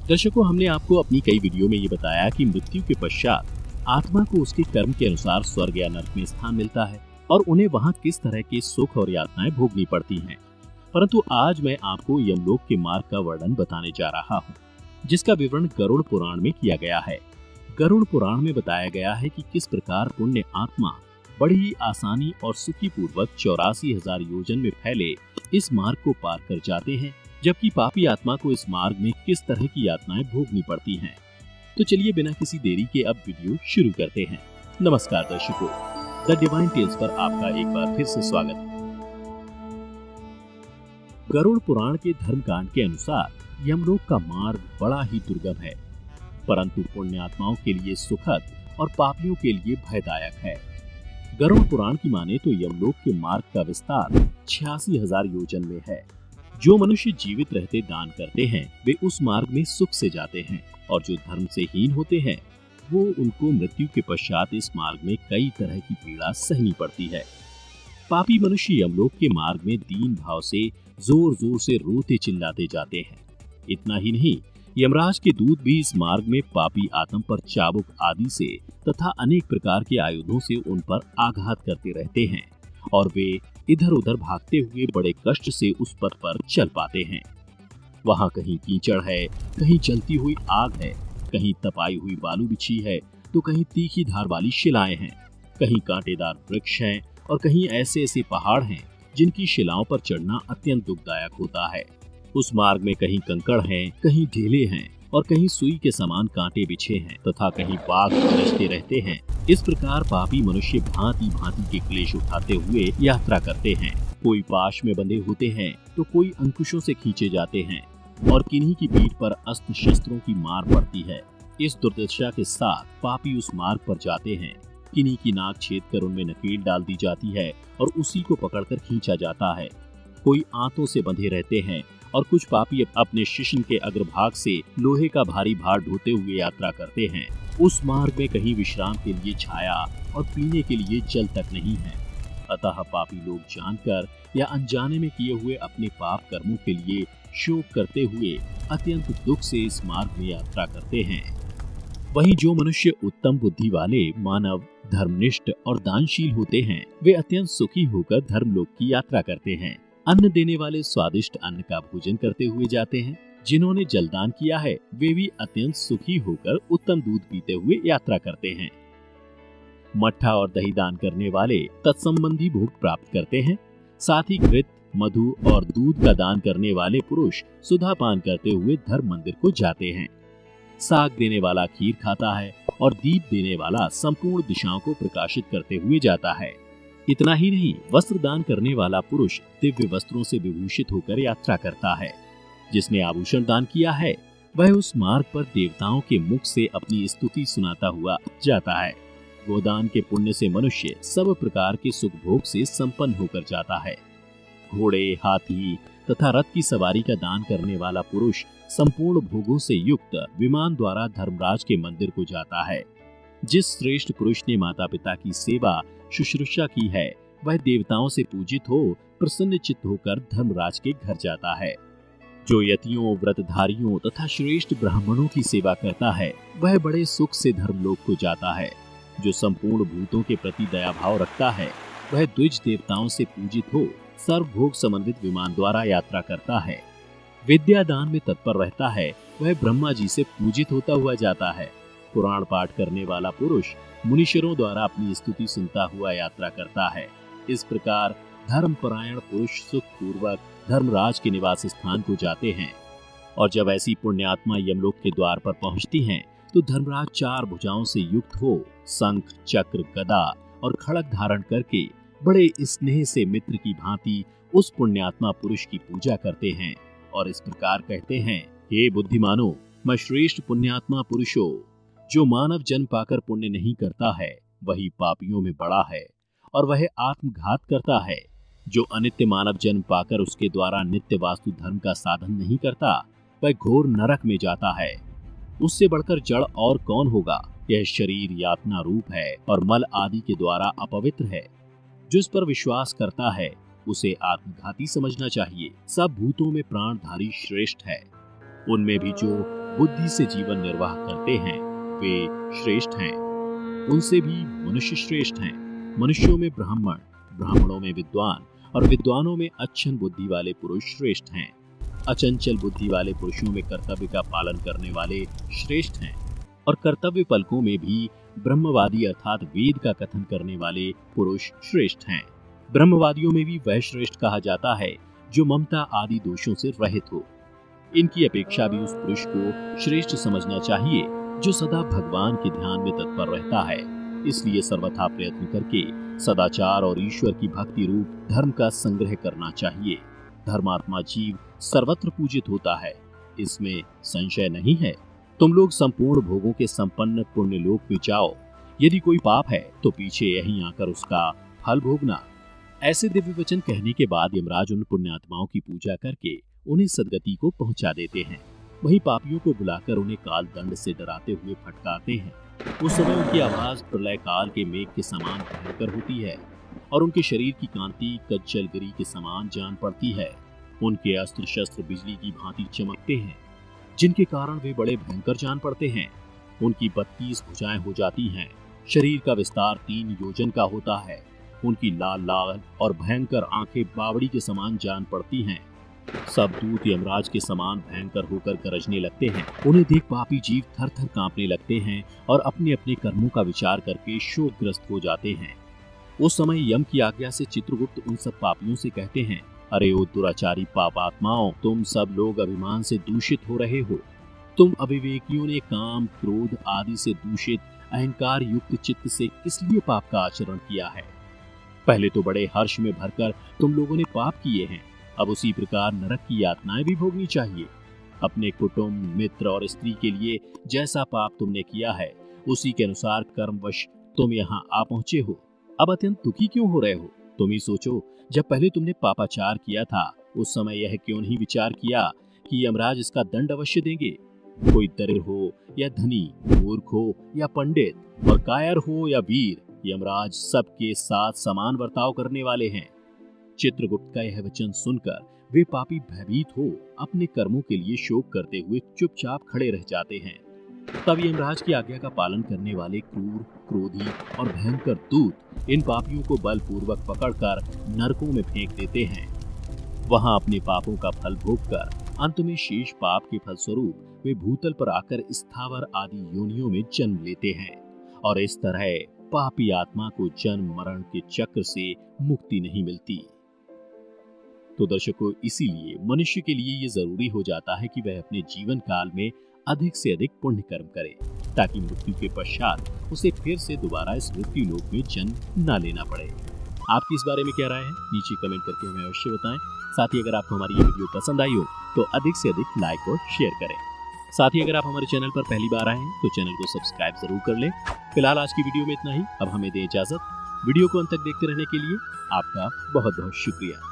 दर्शकों, हमने आपको अपनी कई वीडियो में ये बताया कि मृत्यु के पश्चात आत्मा को उसके कर्म के अनुसार स्वर्ग या नरक में स्थान मिलता है और उन्हें वहाँ किस तरह के सुख और यातनाएं भोगनी पड़ती हैं। परंतु आज मैं आपको यमलोक के मार्ग का वर्णन बताने जा रहा हूँ, जिसका विवरण गरुड़ पुराण में किया गया है। गरुड़ पुराण में बताया गया है कि किस प्रकार पुण्य आत्मा बड़ी ही आसानी और सुखी पूर्वक 84,000 योजन में फैले इस मार्ग को पार कर जाते हैं, जबकि पापी आत्मा को इस मार्ग में किस तरह की यातनाएं भोगनी पड़ती हैं। तो चलिए बिना किसी देरी के अब वीडियो शुरू करते हैं। नमस्कार दर्शकों, द डिवाइन टेल्स पर आपका एक बार फिर से स्वागत है। गरुड़ पुराण के धर्मकांड के अनुसार यमलोक का मार्ग बड़ा ही दुर्गम है, परंतु पुण्य आत्माओं के लिए सुखद और पापियों के लिए भयदायक है। गरुड़ पुराण की माने तो यमलोक के मार्ग का विस्तार 86,000 योजन में है। जो मनुष्य जीवित रहते दान करते हैं वे उस मार्ग में सुख से जाते हैं, और जो धर्म से हीन होते हैं वो उनको मृत्यु के पश्चात इस मार्ग में कई तरह की पीड़ा सहनी पड़ती है। पापी मनुष्य यमलोक के मार्ग में दीन भाव से जोर जोर से रोते चिल्लाते जाते हैं। इतना ही नहीं, यमराज के दूत भी इस मार्ग में पापी आत्मा पर चाबुक आदि से तथा अनेक प्रकार के आयुधों से उन पर आघात करते रहते हैं, और वे इधर उधर भागते हुए बड़े कष्ट से उस पथ पर चल पाते हैं। वहाँ कहीं कीचड़ है, कहीं जलती हुई आग है, कहीं तपाई हुई बालू बिछी है, तो कहीं तीखी धार वाली शिलाएं हैं, कहीं कांटेदार वृक्ष हैं, और कहीं ऐसे ऐसे पहाड़ हैं जिनकी शिलाओं पर चढ़ना अत्यंत दुखदायक होता है। उस मार्ग में कहीं कंकड़ हैं, कहीं ढेले हैं, और कहीं सुई के समान कांटे बिछे हैं, तथा कहीं बाघ गरजते रहते हैं। इस प्रकार पापी मनुष्य भांति भांति के क्लेश उठाते हुए यात्रा करते हैं। कोई पाश में बंधे होते हैं तो कोई अंकुशों से खींचे जाते हैं, और किन्हीं की पीठ पर अस्त्र शस्त्रों की मार पड़ती है। इस दुर्दशा के साथ पापी उस मार्ग पर जाते हैं। किन्हीं की नाक छेद कर उनमें नकेल डाल दी जाती है और उसी को पकड़कर खींचा जाता है। कोई आंतों से बंधे रहते हैं, और कुछ पापी अपने शिश्न के अग्रभाग से लोहे का भारी भार ढोते हुए यात्रा करते हैं। उस मार्ग में कहीं विश्राम के लिए छाया और पीने के लिए जल तक नहीं है। अतः पापी लोग जानकर या अनजाने में किए हुए अपने पाप कर्मों के लिए शोक करते हुए अत्यंत दुख से इस मार्ग में यात्रा करते हैं। वहीं जो मनुष्य उत्तम बुद्धि वाले, मानव, धर्मनिष्ठ और दानशील होते हैं, वे अत्यंत सुखी होकर धर्मलोक की यात्रा करते हैं। अन्न देने वाले स्वादिष्ट अन्न का भोजन करते हुए जाते हैं। जिन्होंने जलदान किया है वे भी अत्यंत सुखी होकर उत्तम दूध पीते हुए यात्रा करते हैं। मट्ठा और दही दान करने वाले तत्संबंधी भोग प्राप्त करते हैं। साथ ही घृत, मधु और दूध का दान करने वाले पुरुष सुधा पान करते हुए धर्म मंदिर को जाते हैं। साग देने वाला खीर खाता है, और दीप देने वाला संपूर्ण दिशाओं को प्रकाशित करते हुए जाता है। इतना ही नहीं, वस्त्र दान करने वाला पुरुष दिव्य वस्त्रों से विभूषित होकर यात्रा करता है। जिसने आभूषण दान किया है वह उस मार्ग पर देवताओं के मुख से अपनी स्तुति सुनाता हुआ जाता है। गोदान के पुण्य से मनुष्य सब प्रकार के सुख भोग से संपन्न होकर जाता है। घोड़े, हाथी तथा रथ की सवारी का दान करने वाला पुरुष संपूर्ण भोगों से युक्त विमान द्वारा धर्मराज के मंदिर को जाता है। जिस श्रेष्ठ पुरुष ने माता पिता की सेवा शुश्रूषा की है वह देवताओं से पूजित हो प्रसन्न चित्त होकर धर्मराज के घर जाता है। जो यतियों, व्रतधारियों तथा श्रेष्ठ ब्राह्मणों की सेवा करता है वह बड़े सुख से धर्मलोक को जाता है। जो संपूर्ण भूतों के प्रति दया भाव रखता है वह द्विज देवताओं से पूजित हो सर्वभोग समन्वित विमान द्वारा यात्रा करता है। विद्या दान में तत्पर रहता है वह ब्रह्मा जी से पूजित होता हुआ जाता है। पुराण पाठ करने वाला पुरुष मुनीश्वरों द्वारा अपनी स्तुति सुनता हुआ यात्रा करता है। इस प्रकार धर्मपरायण पुरुष सुख पूर्वक धर्मराज के निवास स्थान को जाते हैं। और जब ऐसी पुण्यात्मा यमलोक के द्वार पर पहुंचती हैं, तो धर्मराज 4 भुजाओं से युक्त हो शंख, चक्र, गदा और खड़ग धारण करके बड़े स्नेह से मित्र की भांति उस पुण्यात्मा पुरुष की पूजा करते हैं, और इस प्रकार कहते हैं, हे बुद्धिमानो, मैं श्रेष्ठ पुण्यात्मा पुरुषो, जो मानव जन्म पाकर पुण्य नहीं करता है वही पापियों में बड़ा है, और वह आत्मघात करता है। जो अनित्य मानव जन्म पाकर उसके द्वारा नित्य वास्तु धर्म का साधन नहीं करता वह घोर नरक में जाता है। उससे बढ़कर जड़ और कौन होगा। यह शरीर यातना रूप है और मल आदि के द्वारा अपवित्र है। जिस पर विश्वास करता है उसे आत्मघाती समझना चाहिए। सब भूतों में प्राणधारी श्रेष्ठ है, उनमें भी जो बुद्धि से जीवन निर्वाह करते हैं वे श्रेष्ठ हैं। उनसे भी मनुष्य श्रेष्ठ हैं। मनुष्यों में ब्राह्मण, ब्राह्मणों में विद्वान और विद्वानों में अच्छन बुद्धि वाले पुरुष श्रेष्ठ हैं। अचंचल बुद्धि वाले पुरुषों में कर्तव्य का पालन करने वाले श्रेष्ठ हैं और कर्तव्य पलकों में भी ब्रह्मवादी अर्थात वेद का कथन करने वाले पुरुष श्रेष्ठ हैं। ब्रह्मवादियों में भी वह श्रेष्ठ कहा जाता है जो ममता आदि दोषों से रहित हो। इनकी अपेक्षा भी उस पुरुष को श्रेष्ठ समझना चाहिए जो सदा भगवान के ध्यान में तत्पर रहता है। इसलिए सर्वथा प्रयत्न करके सदाचार और ईश्वर की भक्ति रूप धर्म का संग्रह करना चाहिए। धर्मात्मा जीव सर्वत्र पूजित होता है, इसमें संशय नहीं है। तुम लोग संपूर्ण भोगों के संपन्न पुण्य लोक में जाओ। यदि कोई पाप है तो पीछे यहीं आकर उसका फल भोगना। ऐसे दिव्य वचन कहने के बाद यमराज उन पुण्यात्माओं की पूजा करके उन्हें सदगति को पहुंचा देते हैं। वहीं पापियों को बुलाकर उन्हें काल दंड से डराते हुए फटकारते हैं। उस समय उनकी आवाज प्रलय काल के मेघ के समान भयंकर होती है और उनके शरीर की कांति कज्जलगिरी के समान जान पड़ती है। उनके अस्त्र शस्त्र बिजली की भांति चमकते हैं, जिनके कारण वे बड़े भयंकर जान पड़ते हैं। उनकी 32 भुजाएं हो जाती हैं। शरीर का विस्तार 3 योजन का होता है। उनकी लाल लाल और भयंकर आंखें बावड़ी के समान जान पड़ती हैं। सब दूत यमराज के समान भयंकर होकर गरजने लगते हैं। उन्हें देख पापी जीव थर थर कांपने लगते हैं और अपने अपने कर्मों का विचार करके शोकग्रस्त हो जाते हैं। उस समय यम की आज्ञा से चित्रगुप्त उन सब पापियों से कहते हैं, अरे ओ दुराचारी पापात्माओं, तुम सब लोग अभिमान से दूषित हो रहे हो। तुम अविवेकियों ने काम क्रोध आदि से दूषित अहंकार युक्त चित्त से किस लिए पाप का आचरण किया है? पहले तो बड़े हर्ष में भरकर तुम लोगों ने पाप किए हैं, अब उसी प्रकार नरक की यातनाएं भी भोगनी चाहिए। अपने कुटुंब, मित्र और स्त्री के लिए जैसा पाप तुमने किया है उसी के अनुसार कर्मवश तुम यहाँ आ पहुंचे हो। अब अत्यंत दुखी क्यों हो रहे हो? तुम ही सोचो, जब पहले तुमने पापाचार किया था उस समय यह क्यों नहीं विचार किया कि यमराज इसका दंड अवश्य देंगे। कोई दरिद्र हो या धनी, मूर्ख हो या पंडित और कायर हो या वीर, यमराज सबके साथ समान बर्ताव करने वाले हैं। चित्रगुप्त का यह वचन सुनकर वे पापी भयभीत हो अपने कर्मों के लिए शोक करते हुए चुपचाप खड़े रह जाते हैं। तब यमराज की आज्ञा का पालन करने वाले क्रूर, क्रोधी और भयंकर दूत इन पापियों को बलपूर्वक पकड़कर नरकों में फेंक देते हैं। वहां अपने पापों का फल भोगकर अंत में शेष पाप के फलस्वरूप वे भूतल पर आकर स्थावर आदि योनियों में जन्म लेते हैं और इस तरह पापी आत्मा को जन्म मरण के चक्र से मुक्ति नहीं मिलती। तो दर्शकों, इसीलिए मनुष्य के लिए ये जरूरी हो जाता है कि वह अपने जीवन काल में अधिक से अधिक पुण्य कर्म करे, ताकि मृत्यु के पश्चात उसे फिर से दोबारा इस मृत्यु लोक में जन्म न लेना पड़े। आपकी इस बारे में क्या राय है? नीचे कमेंट करके हमें अवश्य बताएं। साथ ही अगर आपको हमारी ये वीडियो पसंद आई हो तो अधिक से अधिक लाइक और शेयर करें। साथ ही अगर आप हमारे चैनल पर पहली बार आए हैं तो चैनल को सब्सक्राइब जरूर कर लें। फिलहाल आज की वीडियो में इतना ही। अब हमें दें इजाजत। वीडियो को अंत तक देखते रहने के लिए आपका बहुत बहुत शुक्रिया।